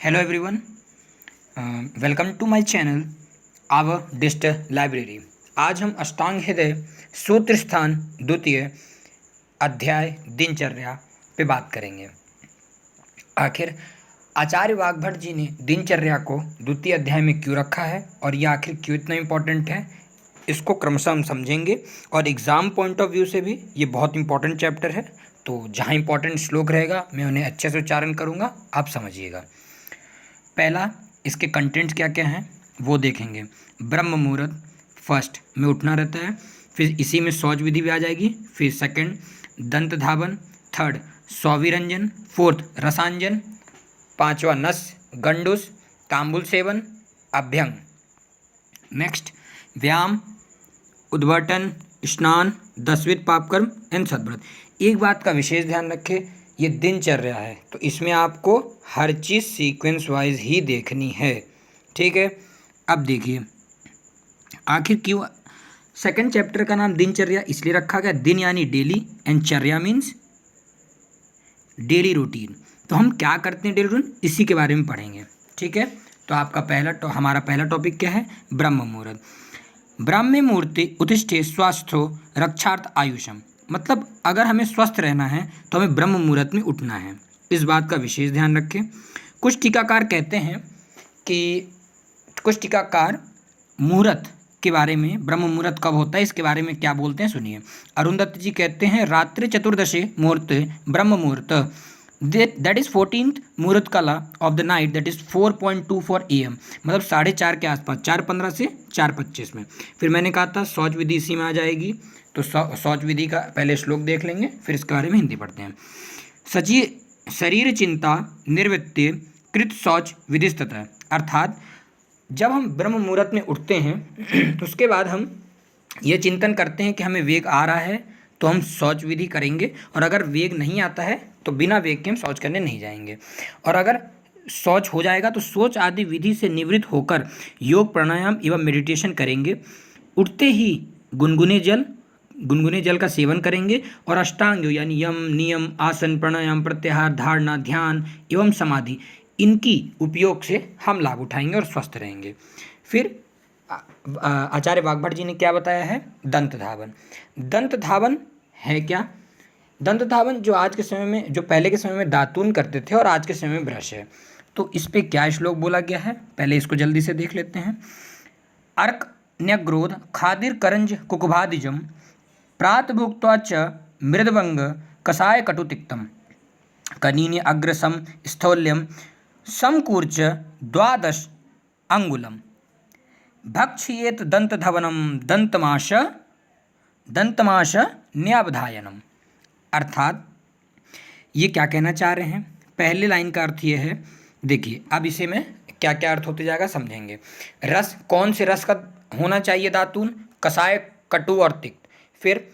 Hello everyone, welcome to my channel, our digital library। आज हम अष्टांग हृदय सूत्र स्थान द्वितीय अध्याय दिनचर्या पे बात करेंगे। आखिर आचार्य वाग्भट जी ने दिनचर्या को द्वितीय अध्याय में क्यों रखा है और ये आखिर क्यों इतना इम्पोर्टेंट है, इसको क्रमशः हम समझेंगे। और एग्ज़ाम पॉइंट ऑफ व्यू से भी ये बहुत इंपॉर्टेंट चैप्टर है, तो जहाँ इंपॉर्टेंट श्लोक रहेगा मैं उन्हें अच्छे से उच्चारण करूँगा, आप समझिएगा। पहला, इसके कंटेंट्स क्या क्या हैं वो देखेंगे। ब्रह्म मुहूर्त फर्स्ट में उठना रहता है, फिर इसी में शौच विधि भी आ जाएगी, फिर सेकंड दंत धावन, थर्ड सौविरंजन, फोर्थ रसांजन, पांचवा नस गंडुस, तांबुल सेवन, अभ्यंग। नेक्स्ट व्यायाम, उद्भटन, स्नान, दसविध पापकर्म एंड सद्व्रत। एक बात का विशेष ध्यान रखें, ये दिनचर्या है तो इसमें आपको हर चीज़ सीक्वेंस वाइज ही देखनी है, ठीक है। अब देखिए आखिर क्यों सेकंड चैप्टर का नाम दिनचर्या इसलिए रखा गया, दिन यानी डेली एंड चर्या मीन्स डेली रूटीन। तो हम क्या करते हैं डेली रूटीन, इसी के बारे में पढ़ेंगे, ठीक है। तो आपका हमारा पहला टॉपिक क्या है, ब्रह्म मुहूर्त। ब्राह्मे मुहूर्ते उत्तिष्ठे स्वास्थ्यो रक्षार्थ आयुषम। मतलब अगर हमें स्वस्थ रहना है तो हमें ब्रह्म मुहूर्त में उठना है, इस बात का विशेष ध्यान रखें। कुछ टीकाकार कहते हैं कि कुछ टीकाकार मुहूर्त के बारे में, ब्रह्म मुहूर्त कब होता है इसके बारे में क्या बोलते हैं सुनिए। अरुंधति जी कहते हैं रात्रि चतुर्दशे मुहूर्त ब्रह्म मुहूर्त, दैट इज़ 14th मुहूर्त काला of the night, that is 4:24 AM, मतलब 4:30 के आसपास, 4:15 से 4:25 में। फिर मैंने कहा था शौच विधि इसी में आ जाएगी, तो शौच विधि का पहले श्लोक देख लेंगे, फिर इसके बारे में हिंदी पढ़ते हैं। सची शरीर चिंता निर्वृत्ति कृत शौच विधिस्ततः, अर्थात जब हम ब्रह्म मुहूर्त में उठते हैं तो उसके बाद हम ये चिंतन करते हैं कि हमें वेग आ रहा है तो हम शौच विधि करेंगे, और अगर वेग नहीं आता है तो बिना वेग के हम शौच करने नहीं जाएंगे। और अगर शौच हो जाएगा तो शौच आदि विधि से निवृत्त होकर योग प्राणायाम एवं मेडिटेशन करेंगे। उठते ही गुनगुने जल का सेवन करेंगे और अष्टांग योग यानी यम नियम आसन प्राणायाम प्रत्याहार धारणा ध्यान एवं समाधि, इनकी उपयोग से हम लाभ उठाएंगे और स्वस्थ रहेंगे। फिर आचार्य वाग्भट जी ने क्या बताया है, दंत धावन। दंत धावन है क्या, दंत धावन जो आज के समय में, जो पहले के समय में दातून करते थे और आज के समय में ब्रश है, तो इस पे क्या श्लोक बोला गया है, पहले इसको जल्दी से देख लेते हैं। अर्क न्यग्रोध खादिर करंज कुकुभादिजम प्रातभुक्त्वा च मृदभंग कषाय कटुतिक्तम कनीने अग्रसम स्थौल्यम समकूर्च द्वादश अंगुलम भक्षयेत दंतधवनम दंतमाश न्यावधायनम। अर्थात ये क्या कहना चाह रहे हैं, पहले लाइन का अर्थ ये है, देखिए अब इसे में क्या क्या अर्थ होते जाएगा समझेंगे। रस, कौन से रस का होना चाहिए दातून, कषाय कटु और तिक्त। फिर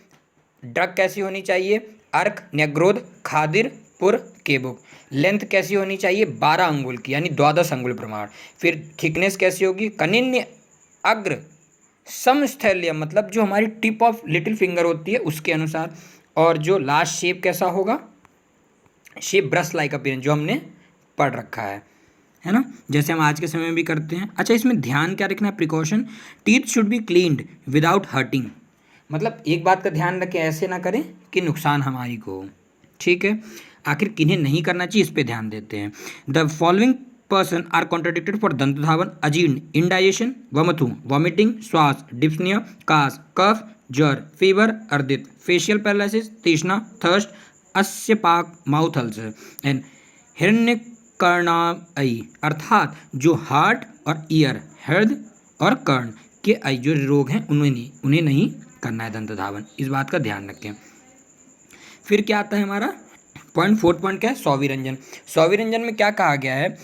ड्रग कैसी होनी चाहिए, अर्क न्यग्रोध खादिर पुर केबुक। लेंथ कैसी होनी चाहिए, 12 अंगुल की यानी 12 अंगुल प्रमाण। फिर थिकनेस कैसी होगी, कनिन्य अग्र समस्थैल्य, मतलब जो हमारी टिप ऑफ लिटिल फिंगर होती है उसके अनुसार। और जो लास्ट शेप कैसा होगा, शेप ब्रश लाइक अपीयरेंस, जो हमने पढ़ रखा है ना, जैसे हम आज के समय में भी करते हैं। अच्छा, इसमें ध्यान क्या रखना है, precaution, teeth should be cleaned without hurting, मतलब एक बात का ध्यान रखें, ऐसे ना करें कि नुकसान हमारी को हो, ठीक है। आखिर किन्हें नहीं करना चाहिए इस पे ध्यान देते हैं। The following person are contradicted for दंत धावन, अजीर्ण, इंडाइजेशन, वमथु, वॉमिटिंग, श्वास, डिप्सनिया, कास, कफ, ज्वर, फीवर, अर्दित, फेशियल पैरालिसिस, तृष्णा, थर्स्ट, अस्यपाक, माउथ अल्सर एंड हिरण्यकर्णाई, अर्थात जो हार्ट और ईयर, हृदय और कर्ण के जो रोग हैं उन्हें नहीं करना है दंत धावन, इस बात का ध्यान रखें। फिर क्या आता है हमारा फोर्थ पॉइंट क्या है, सौविरंजन। सौविरंजन में क्या कहा गया है,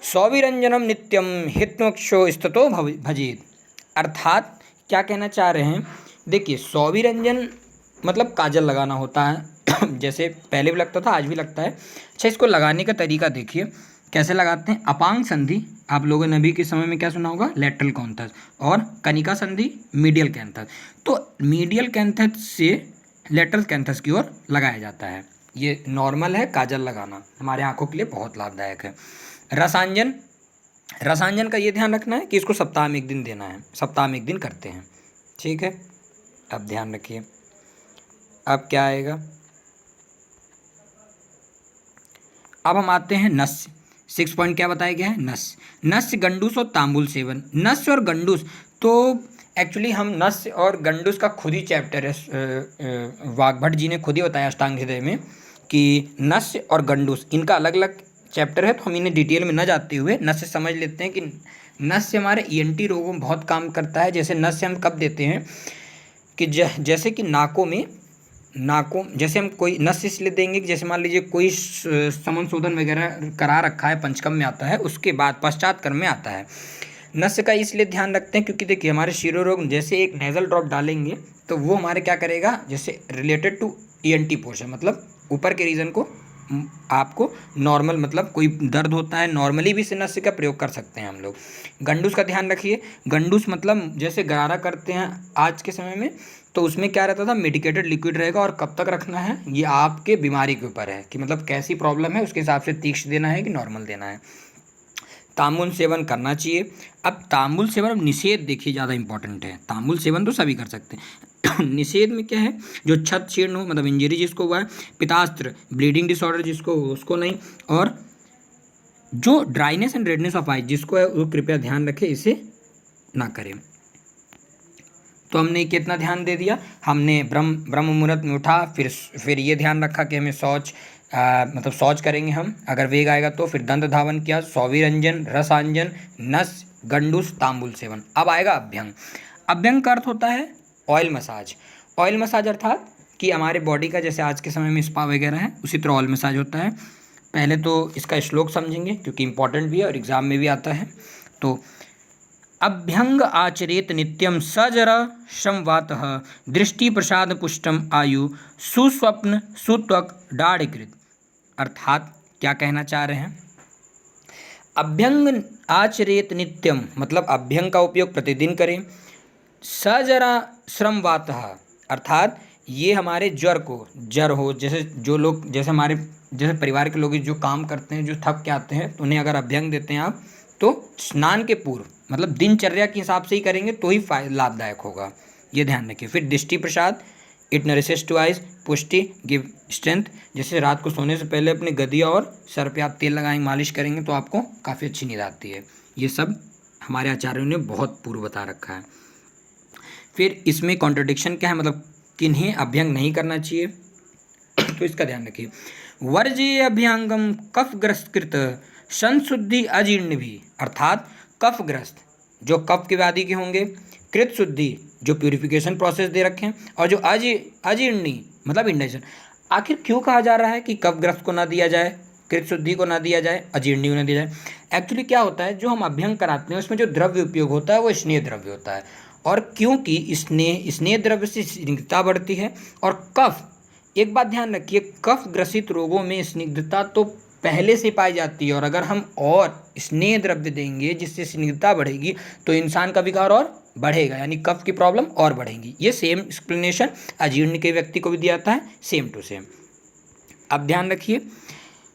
सौविरंजनम नित्यम हित्मक्षो स्ततो भजेत। अर्थात क्या कहना चाह रहे हैं, देखिए सौविरंजन मतलब काजल लगाना होता है जैसे पहले भी लगता था आज भी लगता है। अच्छा, इसको लगाने का तरीका देखिए कैसे लगाते हैं। अपांग संधि आप लोगों ने अभी के समय में क्या सुना होगा, लेटरल कैंथस, और कनिका संधि मीडियल कैंथस। तो मीडियल कैंथस से लेटरल कैंथस की ओर लगाया जाता है, ये नॉर्मल है, काजल लगाना हमारे आंखों के लिए बहुत लाभदायक है। रसांजन, रसांजन का ये ध्यान रखना है कि इसको सप्ताह में 1 दिन देना है, सप्ताह में 1 दिन करते हैं, ठीक है। अब ध्यान रखिए, अब क्या आएगा, अब हम आते हैं नस्य। 6 पॉइंट क्या बताया गया है, नस्य। नस्य, गंडूस और तांबुल सेवन। नस्य और गंडूस, तो एक्चुअली हम नस्य और गंडूस का खुद ही चैप्टर है, वाग्भट जी ने खुद ही बताया अष्टांग हृदय में कि नस्य और गंडूस इनका अलग अलग चैप्टर है, तो हम इन्हें डिटेल में न जाते हुए नस्य समझ लेते हैं कि नस्य हमारे ईएनटी रोगों में बहुत काम करता है। जैसे नस्य हम कब देते हैं कि जैसे कि नाकों जैसे हम कोई नस्य इसलिए देंगे कि जैसे मान लीजिए कोई समन शोधन वगैरह करा रखा है, पंचकर्म में आता है, उसके बाद पश्चात कर्म में आता है। नस्य का इसलिए ध्यान रखते हैं क्योंकि देखिए हमारे शिरोरोग जैसे एक नेजल ड्रॉप डालेंगे तो वो हमारे क्या करेगा, जैसे रिलेटेड टू ईएनटी पोर्शन, मतलब ऊपर के रीजन को आपको नॉर्मल, मतलब कोई दर्द होता है नॉर्मली भी नस्य का प्रयोग कर सकते हैं हम लोग। गंडूस का ध्यान रखिए, गंडूस मतलब जैसे गरारा करते हैं आज के समय में, तो उसमें क्या रहता था, मेडिकेटेड लिक्विड रहेगा, और कब तक रखना है ये आपके बीमारी के ऊपर है कि मतलब कैसी प्रॉब्लम है उसके हिसाब से तीक्ष्ण देना है कि नॉर्मल देना है। तांबुल सेवन करना चाहिए। अब तांबुल सेवन, अब निषेध देखिए ज़्यादा इंपॉर्टेंट है। तांबुल सेवन तो सभी कर सकते हैं निषेध में क्या है, जो छत छीर्ण हो, मतलब इंजरी जिसको हुआ है, पितास्त्र ब्लीडिंग डिसऑर्डर जिसको हो उसको नहीं, और जो ड्राइनेस एंड रेडनेस ऑफ आई जिसको है वो कृपया ध्यान रखें, इसे ना करें। तो हमने कितना ध्यान दे दिया, हमने ब्रह्म मुहूर्त में उठा, फिर ये ध्यान रखा कि हमें मतलब शौच करेंगे हम, अगर वेग आएगा तो, फिर दंत धावन किया, सौवीरंजन, रसांजन, नस, गंडूस, तांबुल सेवन। अब आएगा अभ्यंग। अभ्यंग का अर्थ होता है ऑयल मसाज। ऑयल मसाज अर्थात कि हमारे बॉडी का जैसे आज के समय में स्पा वगैरह है, उसी तरह ऑयल मसाज होता है। पहले तो इसका श्लोक समझेंगे क्योंकि इंपॉर्टेंट भी है और एग्जाम में भी आता है। तो अभ्यंग आचरेत नित्यम सजर संवातः दृष्टि प्रसाद पुष्टम आयु सुस्वप्न सुत्वक दाढ़कृत। अर्थात क्या कहना चाह रहे हैं, अभ्यंग आचरेत नित्यम मतलब अभ्यंग का उपयोग प्रतिदिन करें। सजरा श्रमवातः अर्थात ये हमारे ज्वर हो, जैसे जो लोग, जैसे हमारे जैसे परिवार के लोग जो काम करते हैं, जो थक के आते हैं, तो उन्हें अगर अभ्यंग देते हैं आप, तो स्नान के पूर्व मतलब दिनचर्या के हिसाब से ही करेंगे तो ही लाभदायक होगा, ये ध्यान रखिए। फिर दृष्टि प्रसाद, इट नरिशेस टू आइज, पुष्टि, गिव स्ट्रेंथ, जैसे रात को सोने से पहले अपने गदिया और सर पे आप तेल लगाएंगे, मालिश करेंगे तो आपको काफ़ी अच्छी नींद आती है। ये सब हमारे आचार्यों ने बहुत पूर्व बता रखा है। फिर इसमें कॉन्ट्रडिक्शन क्या है, मतलब किन्हें अभ्यंग नहीं करना चाहिए तो इसका ध्यान रखिए। वर्ज्य अभ्यंगम कफग्रस्त कृत संशुद्धि अजीर्ण भी, अर्थात कफग्रस्त जो कफ के व्याधि के होंगे, कृत शुद्धि जो प्यूरिफिकेशन प्रोसेस दे रखे हैं, और जो अजीर्णी मतलब इंडाइजेशन। आखिर क्यों कहा जा रहा है कि कफग्रस्त को ना दिया जाए, कृत शुद्धि को ना दिया जाए, अजीर्णी को ना दिया जाए। एक्चुअली क्या होता है, जो हम अभ्यंग कराते हैं उसमें जो द्रव्य उपयोग होता है वो स्नेह द्रव्य होता है, और क्योंकि स्नेह द्रव्य से स्निग्धता बढ़ती है, और कफ, एक बात ध्यान रखिए, कफ ग्रसित रोगों में स्निग्धता तो पहले से पाई जाती है, और अगर हम और स्नेह द्रव्य देंगे जिससे स्निग्धता बढ़ेगी तो इंसान का विकार और बढ़ेगा, यानी कफ की प्रॉब्लम और बढ़ेगी। ये सेम एक्सप्लेनेशन अजीर्ण के व्यक्ति को भी दिया जाता है, सेम टू सेम। अब ध्यान रखिए,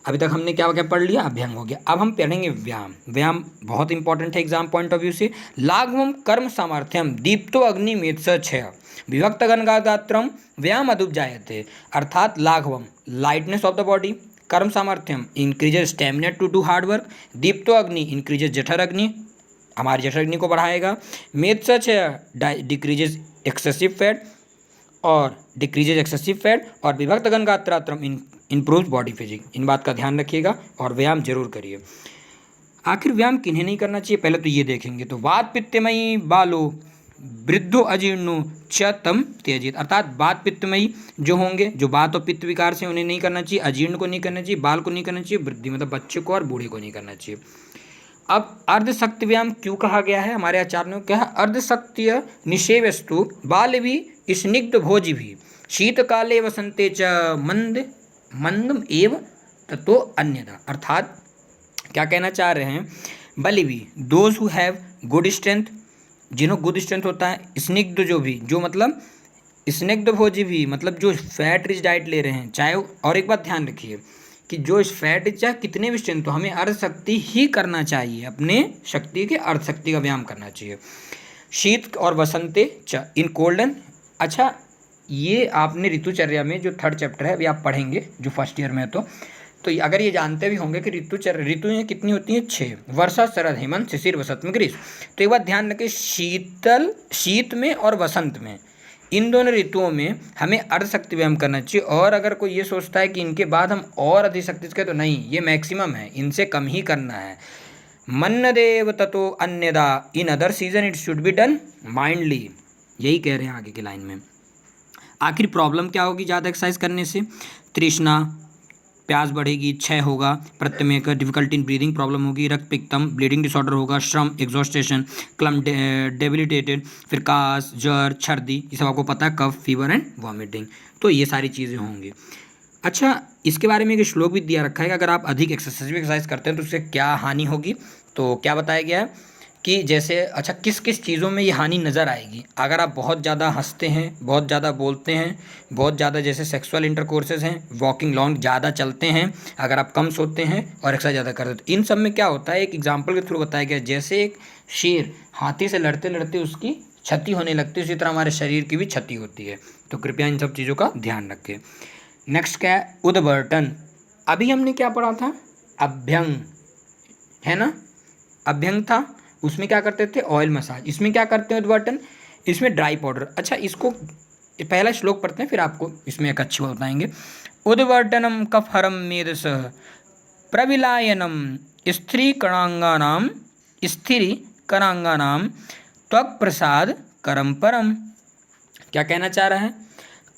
अभी तक हमने क्या क्या पढ़ लिया, अभ्यंग हो गया। अब हम पढ़ेंगे व्यायाम। व्यायाम बहुत इंपॉर्टेंट है एग्जाम पॉइंट ऑफ व्यू से। लाघवम कर्म सामर्थ्यम दीप्तो अग्निमेत्स क्षय विभक्त गणगात्रम व्यायाम अदुपजायते। अर्थात लाघवम लाइटनेस ऑफ द बॉडी, कर्म सामर्थ्यम increases stamina to do hard work, दीप्तो अग्नि इंक्रीजेज जठर अग्नि, हमारी जठर अग्नि को बढ़ाएगा, मेत्स क्षय डिक्रीजेज एक्सेसिव फैट और विभक्त गणगात्रम इम्प्रूव बॉडी फिजिक। इन बात का ध्यान रखिएगा और व्यायाम जरूर करिए। आखिर व्यायाम किन्हें नहीं करना चाहिए, पहले तो ये देखेंगे। तो वात पित्तमयी बालो वृद्धो अजीर्णो च तम त्यजेत। अर्थात वात पित्तमयी जो होंगे, जो वात और पित्त विकार से, उन्हें नहीं करना चाहिए, अजीर्ण को नहीं करना चाहिए, बाल को नहीं करना चाहिए, वृद्धि मतलब बच्चे को और बूढ़े को नहीं करना चाहिए। अब अर्धशक्ति व्यायाम क्यों कहा गया है, हमारे आचार्यों ने क्या है, अर्धशक्तिय निषेवस्तु बाल भी स्निग्ध भोज भी शीतकाले वसंते च मंदम एव ततो अन्यथा। अर्थात क्या कहना चाह रहे हैं, बलि भी those who have good strength, जिन्हों गुड स्ट्रेंथ होता है, स्निग्ध जो भी, जो मतलब स्निग्ध भोजी भी मतलब जो फैट रिच डाइट ले रहे हैं, चाहे और एक बात ध्यान रखिए कि जो इस फैट रिच चाहे कितने भी स्ट्रेंथ, तो हमें अर्ध शक्ति ही करना चाहिए, अपने शक्ति के अर्ध शक्ति का व्यायाम करना चाहिए। शीत और वसंते च इन कोल्डन। अच्छा, ये आपने ऋतुचर्या में जो थर्ड चैप्टर है अभी आप पढ़ेंगे जो फर्स्ट ईयर में है, तो अगर ये जानते भी होंगे कि ऋतुएं कितनी होती हैं, 6, वर्षा शरद हेमंत शिशिर वसंत में ग्रीष्म। तो एक बात ध्यान रखें, शीत में और वसंत में, इन दोनों ऋतुओं में हमें अर्धशक्ति व्यायाम करना चाहिए। और अगर कोई ये सोचता है कि इनके बाद हम और अधिक शक्ति करें, तो नहीं, ये मैक्सिमम है, इनसे कम ही करना है। मन्न देव ततो अन्यदा in other season it should be done mildly, यही कह रहे हैं आगे की लाइन में। आखिर प्रॉब्लम क्या होगी ज़्यादा एक्सरसाइज करने से? तृष्णा, प्यास बढ़ेगी, क्षय होगा, प्रत्यमेक डिफिकल्टी इन ब्रीदिंग प्रॉब्लम होगी, रक्तपित्तम ब्लीडिंग डिसऑर्डर होगा, श्रम एग्जॉस्टेशन, क्लम डेबिलिटेटेड, फिर कास, जर, छर्दी, ये सब आपको पता है, कफ, फीवर एंड वॉमिटिंग। तो ये सारी चीज़ें होंगी। अच्छा, इसके बारे में एक श्लोक भी दिया रखा है कि अगर आप अधिक एक्सरसाइज करते हैं तो उससे क्या हानि होगी। तो क्या बताया गया है कि जैसे, अच्छा, किस किस चीज़ों में ये हानि नज़र आएगी? अगर आप बहुत ज़्यादा हंसते हैं, बहुत ज़्यादा बोलते हैं, बहुत ज़्यादा जैसे सेक्सुअल इंटरकोर्सेज हैं, वॉकिंग लॉन्ग ज़्यादा चलते हैं, अगर आप कम सोते हैं और एक्सरसाइज ज़्यादा करते हैं, तो इन सब में क्या होता है, एक एग्जाम्पल के थ्रू बताया गया, जैसे एक शेर हाथी से लड़ते लड़ते उसकी क्षति होने लगती है, उसी तरह हमारे शरीर की भी क्षति होती है। तो कृपया इन सब चीज़ों का ध्यान रखें। नेक्स्ट क्या है? उद्बर्टन। अभी हमने क्या पढ़ा था? अभ्यंग, है ना? अभ्यंग था, उसमें क्या करते थे? Oil massage. इसमें क्या करते हैं उद्बर्टन? इसमें ड्राई पाउडर। अच्छा, इसको पहला श्लोक पढ़ते हैं, फिर आपको इसमें एक अच्छी बात बताएंगे। उद्बर्टनम कफहरम मेदसः प्रविलायनम स्थिरीकणांगानाम त्वक प्रसाद करम परम। क्या कहना चाह रहा है?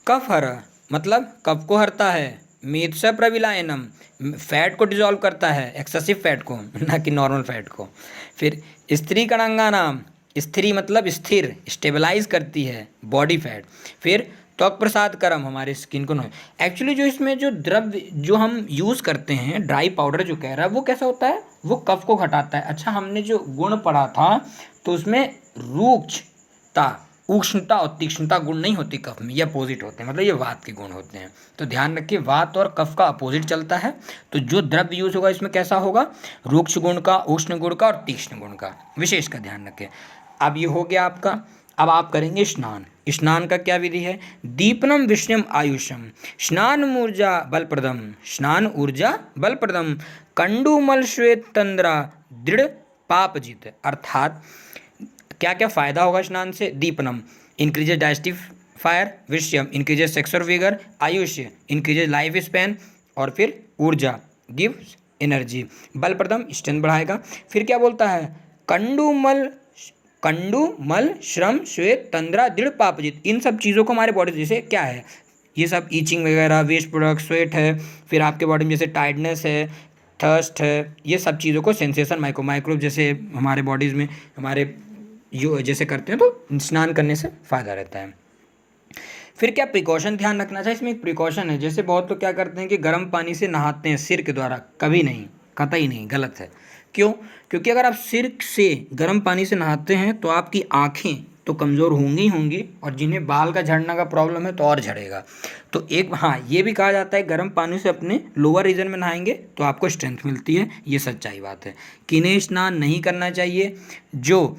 कफ हर मतलब कफ को हरता है, मेद से प्रविलायनम फैट को डिजॉल्व करता है, एक्सेसिव फैट को, ना कि नॉर्मल फैट को। फिर स्त्री कणांगानाम, स्त्री मतलब स्थिर, स्टेबलाइज करती है बॉडी फैट। फिर त्वक प्रसाद करम, हमारे स्किन को एक्चुअली जो इसमें जो द्रव्य जो हम यूज़ करते हैं, ड्राई पाउडर जो कह रहा है, वो कैसा होता है? वो कफ को घटाता है। अच्छा, हमने जो गुण पढ़ा था तो उसमें रूक्षता, उष्णता और तीक्ष्णता गुण नहीं होती कफ में, ये अपोजिट होते हैं, मतलब ये वात के गुण होते हैं। तो ध्यान रखिए, वात और कफ का अपोजिट चलता है। तो जो द्रव्य यूज होगा इसमें कैसा होगा? रूक्ष गुण का, उष्ण गुण का और तीक्ष्ण गुण का, विशेष का ध्यान रखें। अब ये हो गया आपका। अब आप करेंगे स्नान। स्नान का क्या विधि है? दीपनम विषयम आयुषम स्नान ऊर्जा बलप्रदम, स्नान ऊर्जा बलप्रदम, कंडूमल श्वेत तंद्रा दृढ़ पापजित। अर्थात क्या क्या फ़ायदा होगा स्नान से? दीपनम इंक्रीजेज डाइजेस्टिव फायर, विषयम इंक्रीजेज सेक्सुअल विगर, आयुष्य इंक्रीजेज लाइफ स्पैन, और फिर ऊर्जा गिव्स एनर्जी, बलप्रदम स्ट्रेंथ बढ़ाएगा। फिर क्या बोलता है? कंडूमल श्रम श्वेत तंद्रा दृढ़ पापजित। इन सब चीज़ों को हमारे बॉडी जैसे क्या है, ये सब ईचिंग वगैरह, वेस्ट प्रोडक्ट, स्वेट है, फिर आपके बॉडी में जैसे टायर्डनेस है, थर्स्ट है, ये सब चीज़ों को सेंसेशन माइक्रोब जैसे हमारे बॉडीज़ में हमारे यो जैसे करते हैं, तो स्नान करने से फ़ायदा रहता है। फिर क्या प्रिकॉशन ध्यान रखना चाहिए? इसमें एक प्रिकॉशन है, जैसे बहुत लोग क्या करते हैं कि गर्म पानी से नहाते हैं सिर के द्वारा, कभी नहीं, कतई नहीं, गलत है। क्यों? क्योंकि अगर आप सिर से गर्म पानी से नहाते हैं तो आपकी आँखें तो कमज़ोर होंगी ही होंगी, और जिन्हें बाल का झड़ना का प्रॉब्लम है तो और झड़ेगा। तो एक, हाँ, ये भी कहा जाता है गर्म पानी से अपने लोअर रीजन में नहाएंगे तो आपको स्ट्रेंथ मिलती है, ये सच्चाई बात है। किन्हें स्नान नहीं करना चाहिए? जो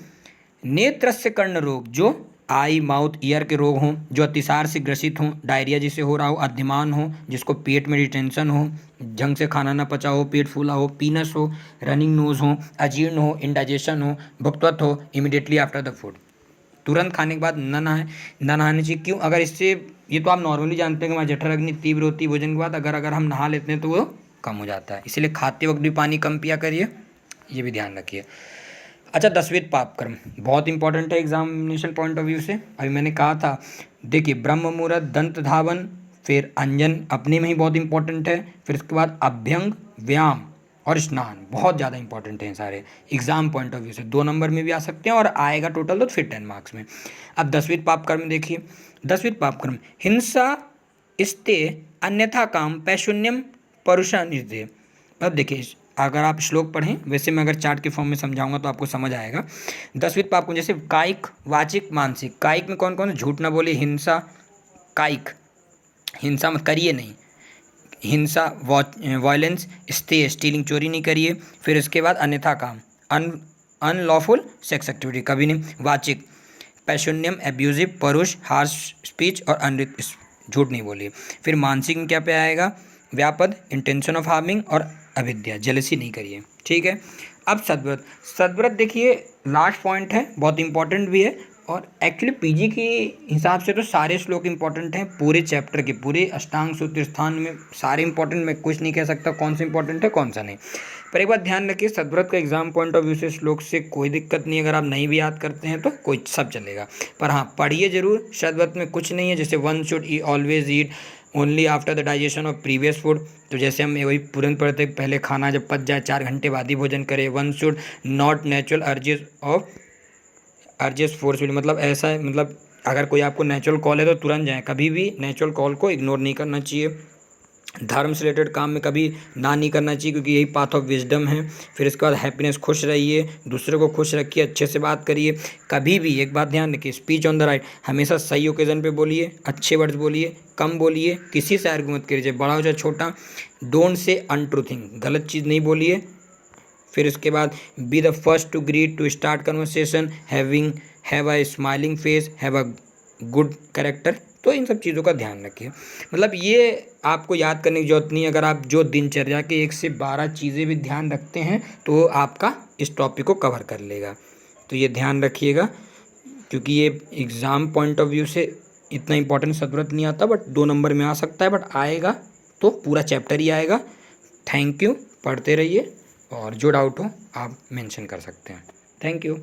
नेत्रस्य कर्ण रोग, जो आई माउथ ईयर के रोग हों, जो अतिसार से ग्रसित हों, डायरिया जिसे हो रहा हो, अधिमान हो, जिसको पेट में रिटेंशन हो, ढंग से खाना ना पचा हो, पेट फूला हो, पीनस हो, रनिंग नोज हो, अजीर्ण हो, इंडाइजेशन हो, भुक्तवत हो, इमिडिएटली आफ्टर द फूड, तुरंत खाने के बाद न नहाने चाहिए। क्यों? अगर इससे, ये तो आप नॉर्मली जानते हैं कि हमारी जठराग्नि तीव्र होती है भोजन के बाद, अगर हम नहा लेते हैं तो वो कम हो जाता है। इसलिए खाते वक्त भी पानी कम पिया करिए, ये भी ध्यान रखिए। अच्छा, 10वें पाप कर्म बहुत इंपॉर्टेंट है एग्जामिनेशन पॉइंट ऑफ व्यू से। अभी मैंने कहा था, देखिए, ब्रह्म मुहूर्त, दंत धावन, फिर अंजन अपने में ही बहुत इंपॉर्टेंट है, फिर उसके बाद अभ्यंग, व्यायाम और स्नान बहुत ज़्यादा इंपॉर्टेंट हैं सारे एग्जाम पॉइंट ऑफ व्यू से। 2 नंबर में भी आ सकते हैं और आएगा टोटल तो फिर 10 मार्क्स में। अब 10वें पाप कर्म देखिए। 10वें पाप कर्म हिंसा स्ते अन्यथा काम पैशून्यम परुषा निर्दय। अब देखिए, अगर आप श्लोक पढ़ें, वैसे मैं अगर चार्ट के फॉर्म में समझाऊंगा तो आपको समझ आएगा। 10वें पाप को जैसे कायिक, वाचिक, मानसिक। कायिक में कौन कौन? झूठ ना बोले, हिंसा, कायिक, हिंसा मत करिए नहीं, हिंसा वायलेंस, स्टीलिंग चोरी नहीं करिए। फिर उसके बाद अन्यथा काम, अनलॉफुल सेक्स एक्टिविटी कभी नहीं। वाचिक, पैशोनियम, एब्यूजिव, परुष, हार्श स्पीच और अनृत झूठ नहीं बोलिए। फिर मानसिक में क्या पे आएगा, व्यापद, इंटेंशन ऑफ हार्मिंग और अविद्या, जेलसी नहीं करिए। ठीक है। अब सद्व्रत, सद्व्रत देखिए लास्ट पॉइंट है, बहुत इंपॉर्टेंट भी है और एक्चुअली पीजी के हिसाब से तो सारे श्लोक इंपॉर्टेंट हैं, पूरे चैप्टर के पूरे अष्टांग सूत्र स्थान में सारे इंपॉर्टेंट, मैं कुछ नहीं कह सकता कौन सा इंपॉर्टेंट है कौन सा नहीं। पर एक बात ध्यान रखिए, सद्व्रत का एग्जाम पॉइंट ऑफ व्यू से श्लोक से कोई दिक्कत नहीं, अगर आप नहीं भी याद करते हैं तो कोई सब चलेगा, पर हाँ पढ़िए जरूर। सद्व्रत में कुछ नहीं है, जैसे one should always eat only after the digestion of previous food, तो जैसे हम वही तुरंत पढ़ते पहले खाना जब पच जाए 4 घंटे बाद ही भोजन करें। One should not natural urges forcefully, मतलब ऐसा है, मतलब अगर कोई आपको नेचुरल कॉल है तो तुरंत जाए, कभी भी नेचुरल कॉल को इग्नोर नहीं करना चाहिए। धर्म से रिलेटेड काम में कभी ना नहीं करना चाहिए, क्योंकि यही पाथ ऑफ विजडम है। फिर इसके बाद हैप्पीनेस, खुश रहिए, दूसरे को खुश रखिए, अच्छे से बात करिए। कभी भी एक बात ध्यान रखिए, स्पीच ऑन द राइट, हमेशा सही ओकेजन पे बोलिए, अच्छे वर्ड्स बोलिए, कम बोलिए, किसी से आर्ग्यू मत करिए, बड़ा हो चाहे छोटा। डोंट से अनट्रूथिंग, गलत चीज़ नहीं बोलिए। फिर इसके बाद be the first to greet to start conversation, have a smiling face, have a good character. तो इन सब चीज़ों का ध्यान रखिए। मतलब ये आपको याद करने की जरूरत नहीं है, अगर आप जो दिनचर्या के 1 से 12 चीज़ें भी ध्यान रखते हैं तो आपका इस टॉपिक को कवर कर लेगा। तो ये ध्यान रखिएगा, क्योंकि ये एग्ज़ाम पॉइंट ऑफ व्यू से इतना इंपॉर्टेंट सद्व्रत नहीं आता, बट 2 नंबर में आ सकता है, बट आएगा तो पूरा चैप्टर ही आएगा। थैंक यू, पढ़ते रहिए और जो डाउट हो आप मेंशन कर सकते हैं। Thank you.